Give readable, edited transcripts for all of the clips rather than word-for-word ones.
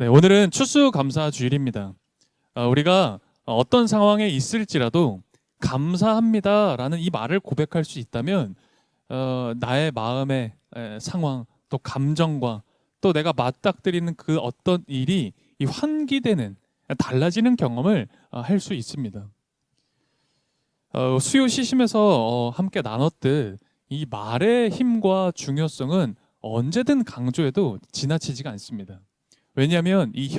네, 오늘은 추수감사주일입니다. 우리가 어떤 상황에 있을지라도 감사합니다라는 이 말을 고백할 수 있다면 나의 마음의 상황, 또 감정과 또 내가 맞닥뜨리는 그 어떤 일이 이 환기되는 달라지는 경험을 할 수 있습니다. 수요 시심에서 함께 나눴듯 이 말의 힘과 중요성은 언제든 강조해도 지나치지가 않습니다. 왜냐하면 이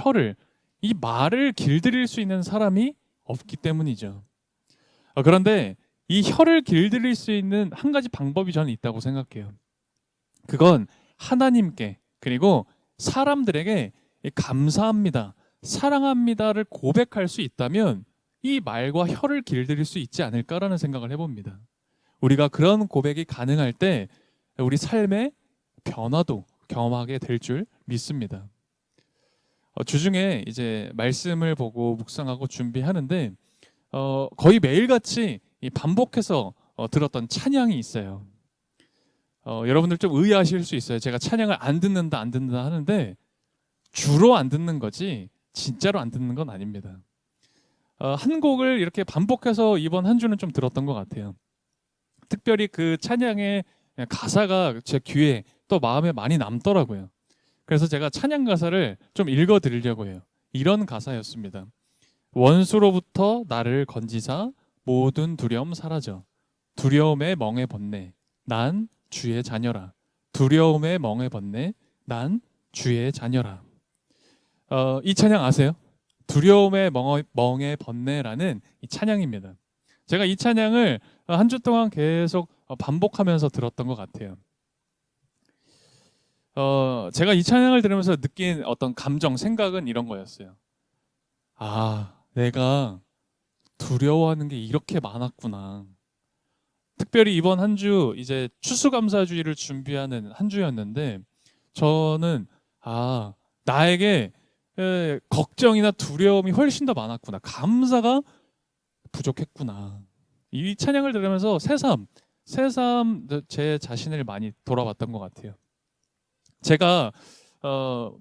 말을 길들일 수 있는 사람이 없기 때문이죠. 그런데 이 혀를 길들일 수 있는 한 가지 방법이 저는 있다고 생각해요. 그건 하나님께 그리고 사람들에게 감사합니다, 사랑합니다를 고백할 수 있다면 이 말과 혀를 길들일 수 있지 않을까라는 생각을 해봅니다. 우리가 그런 고백이 가능할 때 우리 삶의 변화도 경험하게 될 줄 믿습니다. 주중에 이제 말씀을 보고 묵상하고 준비하는데 거의 매일같이 반복해서 들었던 찬양이 있어요. 여러분들 좀 의아하실 수 있어요. 제가 찬양을 안 듣는다 하는데 주로 안 듣는 거지 진짜로 안 듣는 건 아닙니다. 한 곡을 이렇게 반복해서 이번 한 주는 좀 들었던 것 같아요. 특별히 그 찬양의 가사가 제 귀에 또 마음에 많이 남더라고요. 그래서 제가 찬양 가사를 좀 읽어 드리려고 해요. 이런 가사였습니다. 원수로부터 나를 건지사 모든 두려움 사라져. 두려움에 멍에 벗네. 난 주의 자녀라. 두려움에 멍에 벗네. 난 주의 자녀라. 이 찬양 아세요? 두려움에 멍에 벗네라는 이 찬양입니다. 제가 이 찬양을 한 주 동안 계속 반복하면서 들었던 것 같아요. 제가 이 찬양을 들으면서 느낀 어떤 감정, 생각은 이런 거였어요. 내가 두려워하는 게 이렇게 많았구나. 특별히 이번 한 주 이제 추수감사주의를 준비하는 한 주였는데 저는 나에게 걱정이나 두려움이 훨씬 더 많았구나. 감사가 부족했구나. 이 찬양을 들으면서 새삼 제 자신을 많이 돌아봤던 것 같아요. 제가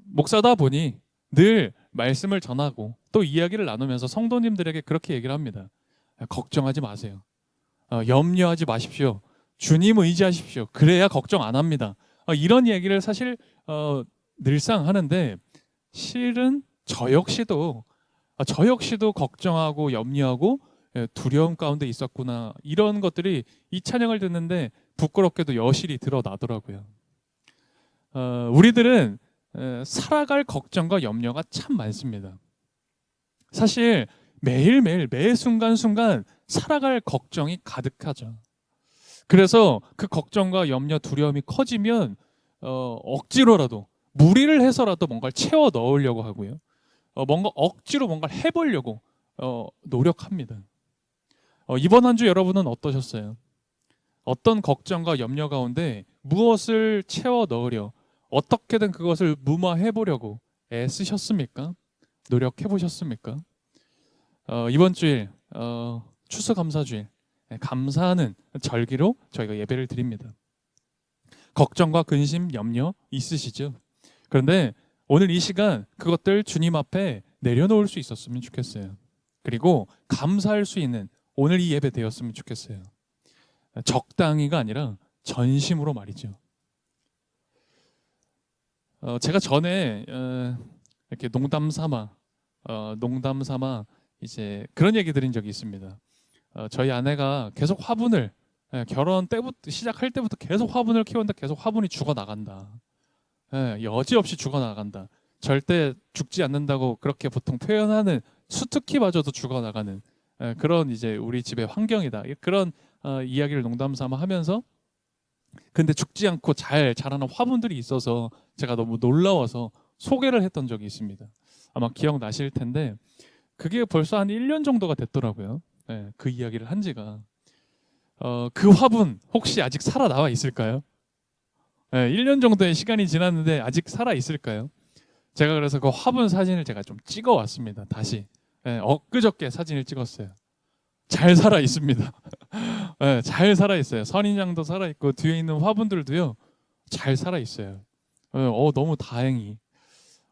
목사다 보니 늘 말씀을 전하고 또 이야기를 나누면서 성도님들에게 그렇게 얘기를 합니다. 걱정하지 마세요. 염려하지 마십시오. 주님 의지하십시오. 그래야 걱정 안 합니다. 이런 얘기를 사실 늘상 하는데 실은 저 역시도 걱정하고 염려하고 두려움 가운데 있었구나. 이런 것들이 이 찬양을 듣는데 부끄럽게도 여실히 드러나더라고요. 우리들은 살아갈 걱정과 염려가 참 많습니다. 사실 매일매일 매 순간순간 살아갈 걱정이 가득하죠. 그래서 그 걱정과 염려, 두려움이 커지면 억지로라도 무리를 해서라도 뭔가를 채워 넣으려고 하고요. 뭔가 억지로 뭔가를 해보려고 노력합니다. 이번 한 주 여러분은 어떠셨어요? 어떤 걱정과 염려 가운데 무엇을 채워 넣으려 어떻게든 그것을 무마해 보려고 애쓰셨습니까? 노력해 보셨습니까? 이번 주일 추수감사주일 감사하는 절기로 저희가 예배를 드립니다. 걱정과 근심, 염려 있으시죠? 그런데 오늘 이 시간 그것들 주님 앞에 내려놓을 수 있었으면 좋겠어요. 그리고 감사할 수 있는 오늘 이 예배 되었으면 좋겠어요. 적당히가 아니라 전심으로 말이죠. 제가 전에 이렇게 농담 삼아 이제 그런 얘기 드린 적이 있습니다. 저희 아내가 계속 화분을 결혼 때부터 시작할 때부터 계속 화분을 키웠는데 계속 화분이 죽어 나간다. 여지없이 죽어 나간다. 절대 죽지 않는다고 그렇게 보통 표현하는 수특기마저도 죽어 나가는 그런 이제 우리 집의 환경이다. 그런 이야기를 농담 삼아 하면서 근데 죽지 않고 잘 자라는 화분들이 있어서 제가 너무 놀라워서 소개를 했던 적이 있습니다. 아마 기억나실 텐데 그게 벌써 한 1년 정도가 됐더라고요. 그 이야기를 한 지가. 그 화분 혹시 아직 살아나와 있을까요? 1년 정도의 시간이 지났는데 아직 살아 있을까요? 제가 그래서 그 화분 사진을 제가 좀 찍어 왔습니다. 다시. 엊그저께 사진을 찍었어요. 잘 살아 있습니다. 잘 살아 있어요. 선인장도 살아 있고 뒤에 있는 화분들도요. 잘 살아 있어요. 너무 다행히.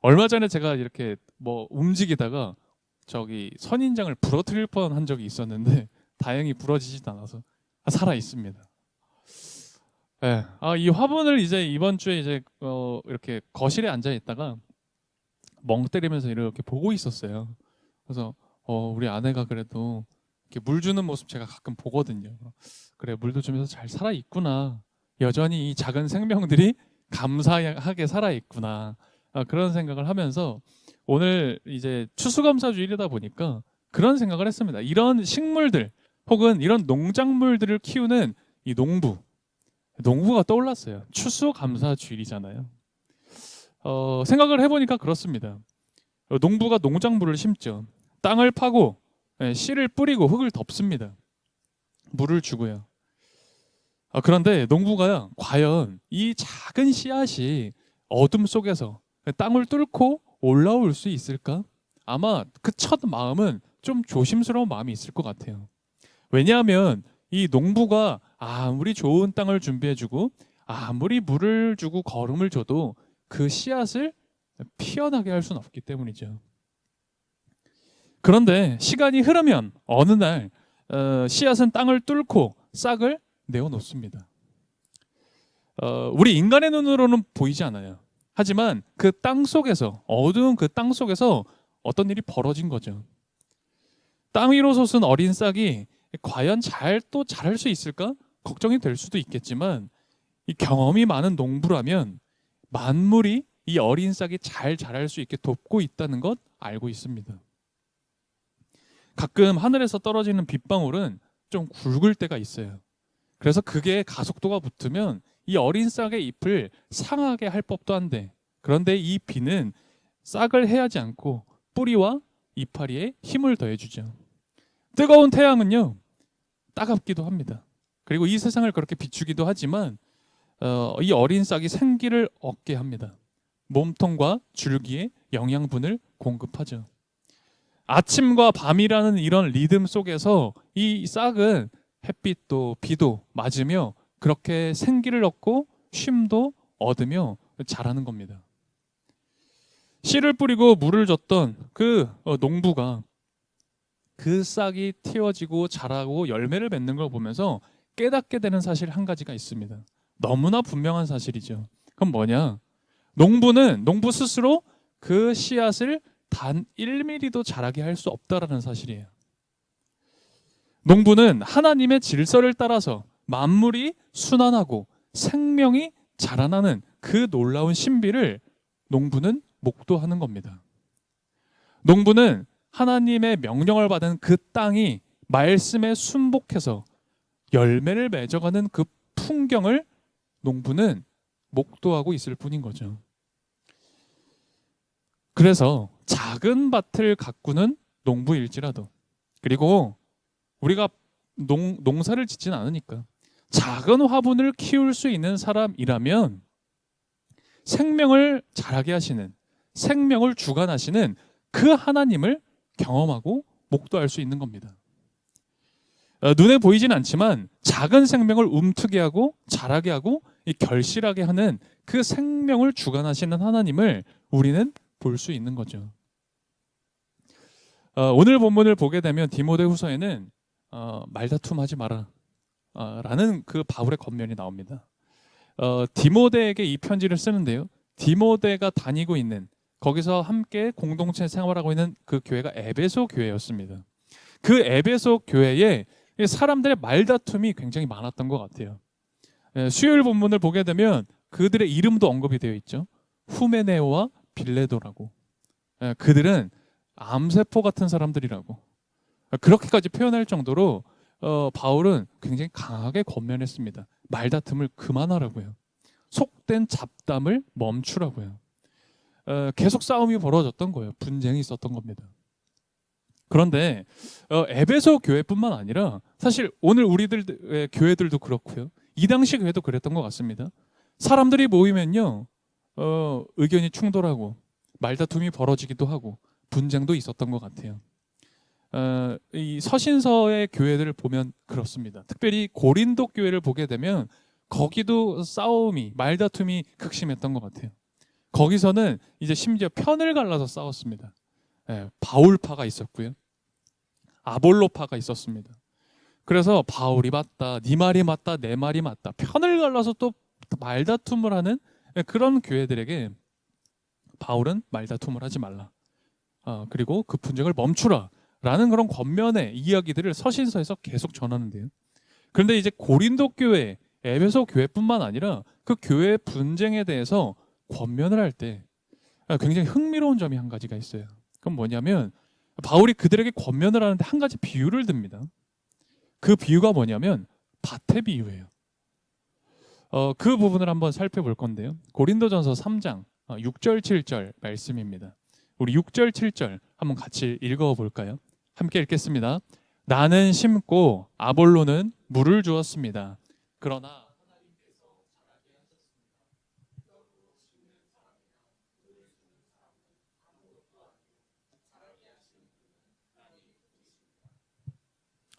얼마 전에 제가 이렇게 뭐 움직이다가 저기 선인장을 부러뜨릴 뻔한 적이 있었는데 다행히 부러지진 않아서 살아 있습니다. 네. 이 화분을 이제 이번 주에 이제 이렇게 거실에 앉아 있다가 멍 때리면서 이렇게 보고 있었어요. 그래서 우리 아내가 그래도 이렇게 물 주는 모습 제가 가끔 보거든요. 그래, 물도 주면서 잘 살아 있구나. 여전히 이 작은 생명들이 감사하게 살아 있구나. 그런 생각을 하면서 오늘 이제 추수감사주일이다 보니까 그런 생각을 했습니다. 이런 식물들 혹은 이런 농작물들을 키우는 이 농부가 떠올랐어요. 추수감사주일이잖아요. 생각을 해보니까 그렇습니다. 농부가 농작물을 심죠. 땅을 파고 씨를 뿌리고 흙을 덮습니다. 물을 주고요. 그런데 농부가 과연 이 작은 씨앗이 어둠 속에서 땅을 뚫고 올라올 수 있을까? 아마 그 첫 마음은 좀 조심스러운 마음이 있을 것 같아요. 왜냐하면 이 농부가 아무리 좋은 땅을 준비해주고 아무리 물을 주고 거름을 줘도 그 씨앗을 피어나게 할 수는 없기 때문이죠. 그런데 시간이 흐르면 어느 날 씨앗은 땅을 뚫고 싹을 내어놓습니다. 우리 인간의 눈으로는 보이지 않아요. 하지만 그 땅 속에서, 어두운 그 땅 속에서 어떤 일이 벌어진 거죠. 땅 위로 솟은 어린 싹이 과연 또 자랄 수 있을까? 걱정이 될 수도 있겠지만 이 경험이 많은 농부라면 만물이 이 어린 싹이 잘 자랄 수 있게 돕고 있다는 것 알고 있습니다. 가끔 하늘에서 떨어지는 빗방울은 좀 굵을 때가 있어요. 그래서 그게 가속도가 붙으면 이 어린 싹의 잎을 상하게 할 법도 한데, 그런데 이 비는 싹을 해하지 않고 뿌리와 이파리에 힘을 더해주죠. 뜨거운 태양은요, 따갑기도 합니다. 그리고 이 세상을 그렇게 비추기도 하지만 이 어린 싹이 생기를 얻게 합니다. 몸통과 줄기에 영양분을 공급하죠. 아침과 밤이라는 이런 리듬 속에서 이 싹은 햇빛도 비도 맞으며 그렇게 생기를 얻고 쉼도 얻으며 자라는 겁니다. 씨를 뿌리고 물을 줬던 그 농부가 그 싹이 틔워지고 자라고 열매를 맺는 걸 보면서 깨닫게 되는 사실 한 가지가 있습니다. 너무나 분명한 사실이죠. 그럼 뭐냐? 농부 스스로 그 씨앗을 단 1mm도 자라게 할 수 없다라는 사실이에요. 농부는 하나님의 질서를 따라서 만물이 순환하고 생명이 자라나는 그 놀라운 신비를 농부는 목도하는 겁니다. 농부는 하나님의 명령을 받은 그 땅이 말씀에 순복해서 열매를 맺어가는 그 풍경을 농부는 목도하고 있을 뿐인 거죠. 그래서 작은 밭을 가꾸는 농부일지라도, 그리고 우리가 농사를 짓진 않으니까 작은 화분을 키울 수 있는 사람이라면 생명을 자라게 하시는, 생명을 주관하시는 그 하나님을 경험하고 목도할 수 있는 겁니다. 눈에 보이진 않지만 작은 생명을 움트게 하고 자라게 하고 결실하게 하는 그 생명을 주관하시는 하나님을 우리는 볼 수 있는 거죠. 오늘 본문을 보게 되면 디모데후서에는 말다툼하지 마라 라는 그 바울의 권면이 나옵니다. 디모데에게 이 편지를 쓰는데요, 디모데가 다니고 있는, 거기서 함께 공동체 생활하고 있는 그 교회가 에베소 교회였습니다. 그 에베소 교회에 사람들의 말다툼이 굉장히 많았던 것 같아요. 수요일 본문을 보게 되면 그들의 이름도 언급이 되어 있죠. 후메네오와 빌레도라고. 그들은 암세포 같은 사람들이라고 그렇게까지 표현할 정도로 바울은 굉장히 강하게 권면했습니다. 말다툼을 그만하라고요. 속된 잡담을 멈추라고요. 계속 싸움이 벌어졌던 거예요. 분쟁이 있었던 겁니다. 그런데 에베소 교회뿐만 아니라 사실 오늘 우리들의 교회들도 그렇고요. 이 당시 교회도 그랬던 것 같습니다. 사람들이 모이면요, 의견이 충돌하고 말다툼이 벌어지기도 하고 분쟁도 있었던 것 같아요. 이 서신서의 교회들을 보면 그렇습니다. 특별히 고린도 교회를 보게 되면 거기도 싸움이, 말다툼이 극심했던 것 같아요. 거기서는 이제 심지어 편을 갈라서 싸웠습니다. 예, 바울파가 있었고요. 아볼로파가 있었습니다. 그래서 바울이 맞다, 네 말이 맞다, 내 말이 맞다. 편을 갈라서 또 말다툼을 하는 그런 교회들에게 바울은 말다툼을 하지 말라. 그리고 그 분쟁을 멈추라. 라는 그런 권면의 이야기들을 서신서에서 계속 전하는데요. 그런데 이제 고린도 교회, 에베소 교회뿐만 아니라 그 교회의 분쟁에 대해서 권면을 할 때 굉장히 흥미로운 점이 한 가지가 있어요. 그건 뭐냐면 바울이 그들에게 권면을 하는데 한 가지 비유를 듭니다. 그 비유가 뭐냐면 밭의 비유예요. 그 부분을 한번 살펴볼 건데요. 고린도전서 3장 6절 7절 말씀입니다. 우리 6절 7절 한번 같이 읽어볼까요? 함께 읽겠습니다. 나는 심고 아볼로는 물을 주었습니다. 그러나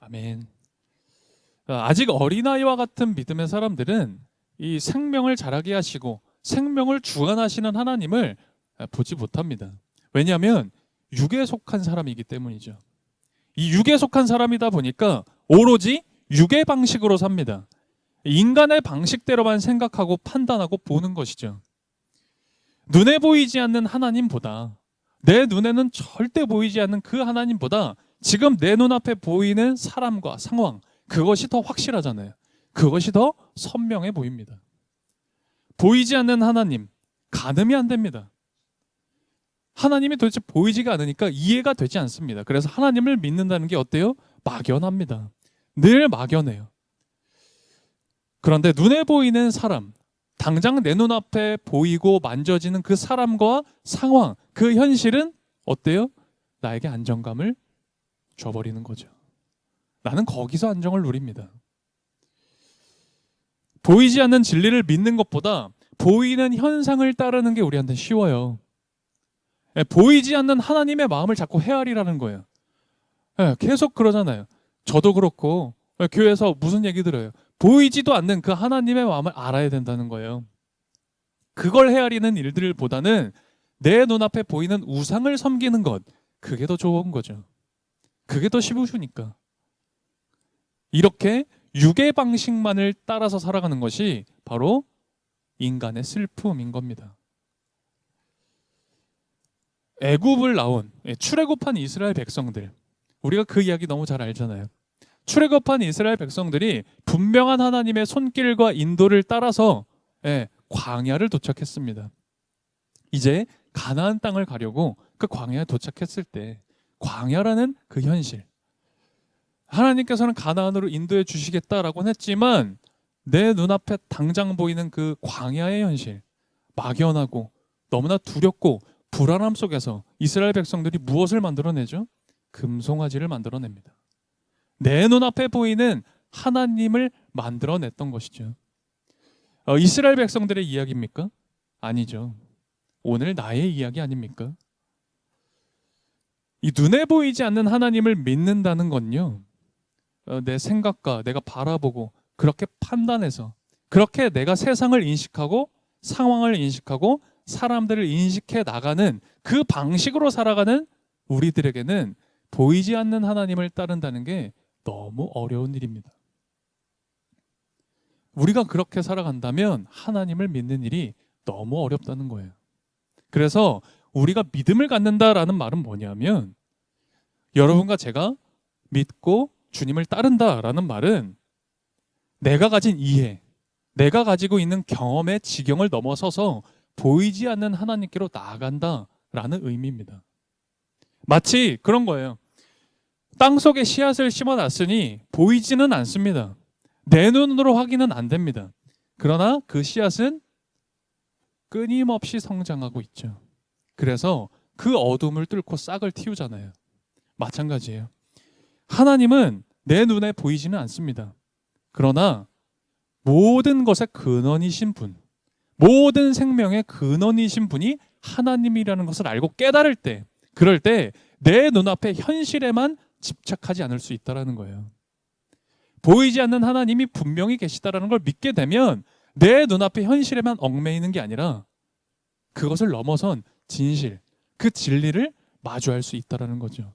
아멘. 아직 어린아이와 같은 믿음의 사람들은 이 생명을 자라게 하시고 생명을 주관하시는 하나님을 보지 못합니다. 왜냐하면 육에 속한 사람이기 때문이죠. 이 육에 속한 사람이다 보니까 오로지 육의 방식으로 삽니다. 인간의 방식대로만 생각하고 판단하고 보는 것이죠. 눈에 보이지 않는 하나님보다, 내 눈에는 절대 보이지 않는 그 하나님보다 지금 내 눈앞에 보이는 사람과 상황, 그것이 더 확실하잖아요. 그것이 더 선명해 보입니다. 보이지 않는 하나님, 가늠이 안 됩니다. 하나님이 도대체 보이지가 않으니까 이해가 되지 않습니다. 그래서 하나님을 믿는다는 게 어때요? 막연합니다. 늘 막연해요. 그런데 눈에 보이는 사람, 당장 내 눈앞에 보이고 만져지는 그 사람과 상황, 그 현실은 어때요? 나에게 안정감을 줘버리는 거죠. 나는 거기서 안정을 누립니다. 보이지 않는 진리를 믿는 것보다 보이는 현상을 따르는 게 우리한테 쉬워요. 보이지 않는 하나님의 마음을 자꾸 헤아리라는 거예요. 계속 그러잖아요. 저도 그렇고 교회에서 무슨 얘기 들어요. 보이지도 않는 그 하나님의 마음을 알아야 된다는 거예요. 그걸 헤아리는 일들보다는 내 눈앞에 보이는 우상을 섬기는 것, 그게 더 좋은 거죠. 그게 더 쉬우니까. 이렇게 육의 방식만을 따라서 살아가는 것이 바로 인간의 슬픔인 겁니다. 애굽을 나온 출애굽한 이스라엘 백성들, 우리가 그 이야기 너무 잘 알잖아요. 출애굽한 이스라엘 백성들이 분명한 하나님의 손길과 인도를 따라서 광야를 도착했습니다. 이제 가나안 땅을 가려고 그 광야에 도착했을 때 광야라는 그 현실, 하나님께서는 가나안으로 인도해 주시겠다라고는 했지만 내 눈앞에 당장 보이는 그 광야의 현실, 막연하고 너무나 두렵고 불안함 속에서 이스라엘 백성들이 무엇을 만들어내죠? 금송아지를 만들어냅니다. 내 눈앞에 보이는 하나님을 만들어냈던 것이죠. 이스라엘 백성들의 이야기입니까? 아니죠. 오늘 나의 이야기 아닙니까? 이 눈에 보이지 않는 하나님을 믿는다는 건요, 내 생각과 내가 바라보고 그렇게 판단해서 그렇게 내가 세상을 인식하고 상황을 인식하고 사람들을 인식해 나가는 그 방식으로 살아가는 우리들에게는 보이지 않는 하나님을 따른다는 게 너무 어려운 일입니다. 우리가 그렇게 살아간다면 하나님을 믿는 일이 너무 어렵다는 거예요. 그래서 우리가 믿음을 갖는다라는 말은 뭐냐면, 여러분과 제가 믿고 주님을 따른다라는 말은 내가 가진 이해, 내가 가지고 있는 경험의 지경을 넘어서서 보이지 않는 하나님께로 나아간다라는 의미입니다. 마치 그런 거예요. 땅속에 씨앗을 심어놨으니 보이지는 않습니다. 내 눈으로 확인은 안 됩니다. 그러나 그 씨앗은 끊임없이 성장하고 있죠. 그래서 그 어둠을 뚫고 싹을 틔우잖아요. 마찬가지예요. 하나님은 내 눈에 보이지는 않습니다. 그러나 모든 것의 근원이신 분, 모든 생명의 근원이신 분이 하나님이라는 것을 알고 깨달을 때, 그럴 때 내 눈앞의 현실에만 집착하지 않을 수 있다는 거예요. 보이지 않는 하나님이 분명히 계시다는 걸 믿게 되면 내 눈앞의 현실에만 얽매이는 게 아니라 그것을 넘어선 진실, 그 진리를 마주할 수 있다라는 거죠.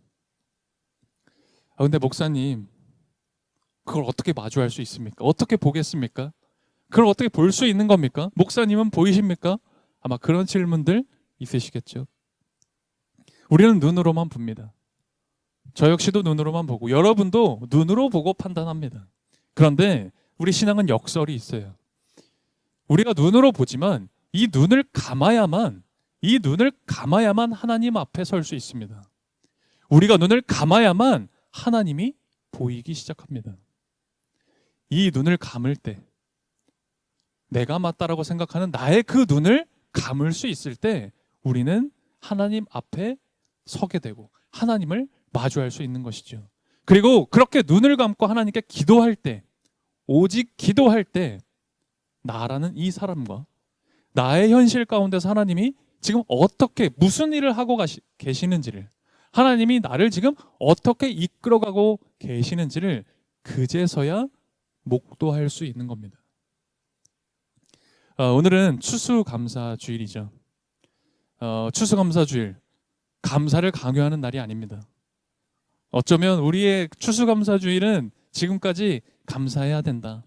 근데 목사님, 그걸 어떻게 마주할 수 있습니까? 어떻게 보겠습니까? 그걸 어떻게 볼 수 있는 겁니까? 목사님은 보이십니까? 아마 그런 질문들 있으시겠죠. 우리는 눈으로만 봅니다. 저 역시도 눈으로만 보고 여러분도 눈으로 보고 판단합니다. 그런데 우리 신앙은 역설이 있어요. 우리가 눈으로 보지만 이 눈을 감아야만 하나님 앞에 설 수 있습니다. 우리가 눈을 감아야만 하나님이 보이기 시작합니다. 이 눈을 감을 때 내가 맞다라고 생각하는 나의 그 눈을 감을 수 있을 때 우리는 하나님 앞에 서게 되고 하나님을 마주할 수 있는 것이죠. 그리고 그렇게 눈을 감고 하나님께 기도할 때, 오직 기도할 때 나라는 이 사람과 나의 현실 가운데서 하나님이 지금 어떻게 무슨 일을 하고 계시는지를, 하나님이 나를 지금 어떻게 이끌어가고 계시는지를 그제서야 목도할 수 있는 겁니다. 오늘은 추수감사주일이죠. 추수감사주일, 감사를 강요하는 날이 아닙니다. 어쩌면 우리의 추수감사주일은 지금까지 감사해야 된다.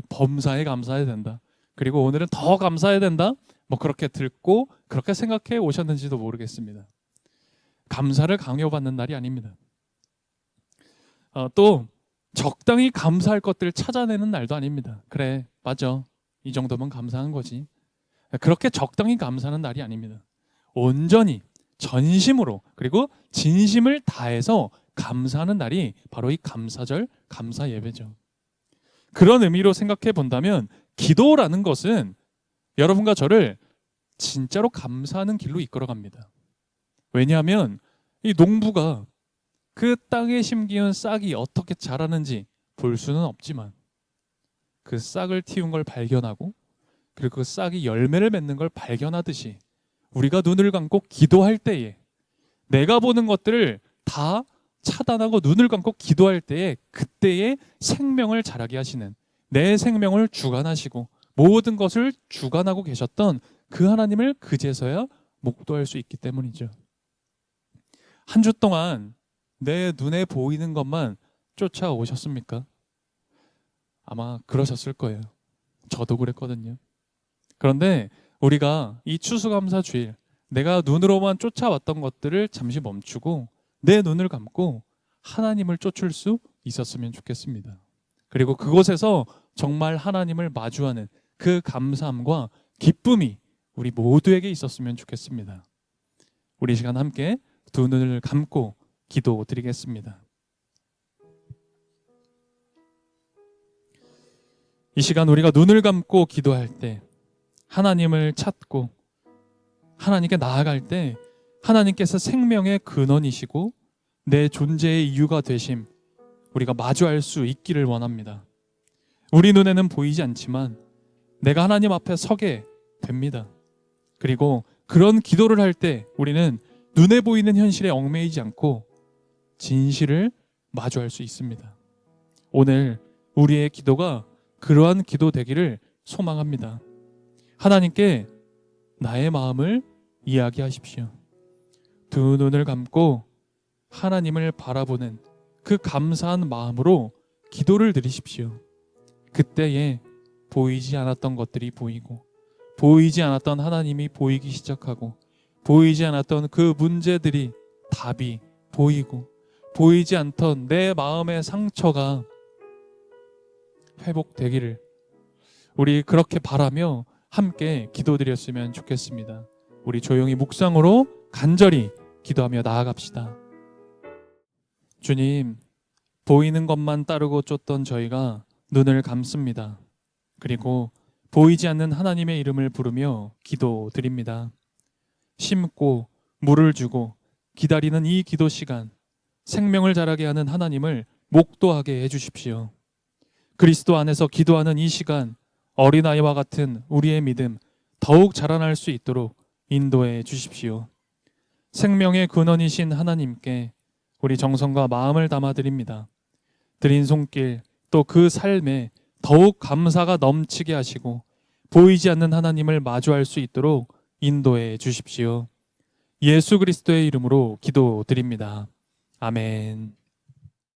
범사에 감사해야 된다. 그리고 오늘은 더 감사해야 된다. 뭐 그렇게 듣고 그렇게 생각해 오셨는지도 모르겠습니다. 감사를 강요받는 날이 아닙니다. 또 적당히 감사할 것들을 찾아내는 날도 아닙니다. 그래, 맞아. 이 정도면 감사한 거지. 그렇게 적당히 감사하는 날이 아닙니다. 온전히 전심으로 그리고 진심을 다해서 감사하는 날이 바로 이 감사절, 감사 예배죠. 그런 의미로 생각해 본다면 기도라는 것은 여러분과 저를 진짜로 감사하는 길로 이끌어갑니다. 왜냐하면 이 농부가 그 땅에 심기운 싹이 어떻게 자라는지 볼 수는 없지만 그 싹을 틔운 걸 발견하고 그리고 그 싹이 열매를 맺는 걸 발견하듯이 우리가 눈을 감고 기도할 때에 내가 보는 것들을 다 차단하고 눈을 감고 기도할 때에 그때에 생명을 자라게 하시는, 내 생명을 주관하시고 모든 것을 주관하고 계셨던 그 하나님을 그제서야 목도할 수 있기 때문이죠. 한 주 동안 내 눈에 보이는 것만 쫓아오셨습니까? 아마 그러셨을 거예요. 저도 그랬거든요. 그런데 우리가 이 추수감사주일, 내가 눈으로만 쫓아왔던 것들을 잠시 멈추고 내 눈을 감고 하나님을 쫓을 수 있었으면 좋겠습니다. 그리고 그곳에서 정말 하나님을 마주하는 그 감사함과 기쁨이 우리 모두에게 있었으면 좋겠습니다. 우리 시간 함께 두 눈을 감고 기도드리겠습니다. 이 시간 우리가 눈을 감고 기도할 때, 하나님을 찾고 하나님께 나아갈 때 하나님께서 생명의 근원이시고 내 존재의 이유가 되심, 우리가 마주할 수 있기를 원합니다. 우리 눈에는 보이지 않지만 내가 하나님 앞에 서게 됩니다. 그리고 그런 기도를 할 때 우리는 눈에 보이는 현실에 얽매이지 않고 진실을 마주할 수 있습니다. 오늘 우리의 기도가 그러한 기도 되기를 소망합니다. 하나님께 나의 마음을 이야기하십시오. 두 눈을 감고 하나님을 바라보는 그 감사한 마음으로 기도를 드리십시오. 그때에 보이지 않았던 것들이 보이고, 보이지 않았던 하나님이 보이기 시작하고, 보이지 않았던 그 문제들이 답이 보이고, 보이지 않던 내 마음의 상처가 회복되기를 우리 그렇게 바라며 함께 기도드렸으면 좋겠습니다. 우리 조용히 묵상으로 간절히 기도하며 나아갑시다. 주님, 보이는 것만 따르고 쫓던 저희가 눈을 감습니다. 그리고 보이지 않는 하나님의 이름을 부르며 기도드립니다. 심고 물을 주고 기다리는 이 기도 시간, 생명을 자라게 하는 하나님을 목도하게 해주십시오. 그리스도 안에서 기도하는 이 시간, 어린아이와 같은 우리의 믿음 더욱 자라날 수 있도록 인도해 주십시오. 생명의 근원이신 하나님께 우리 정성과 마음을 담아드립니다. 드린 손길 또 그 삶에 더욱 감사가 넘치게 하시고 보이지 않는 하나님을 마주할 수 있도록 인도해 주십시오. 예수 그리스도의 이름으로 기도드립니다. 아멘.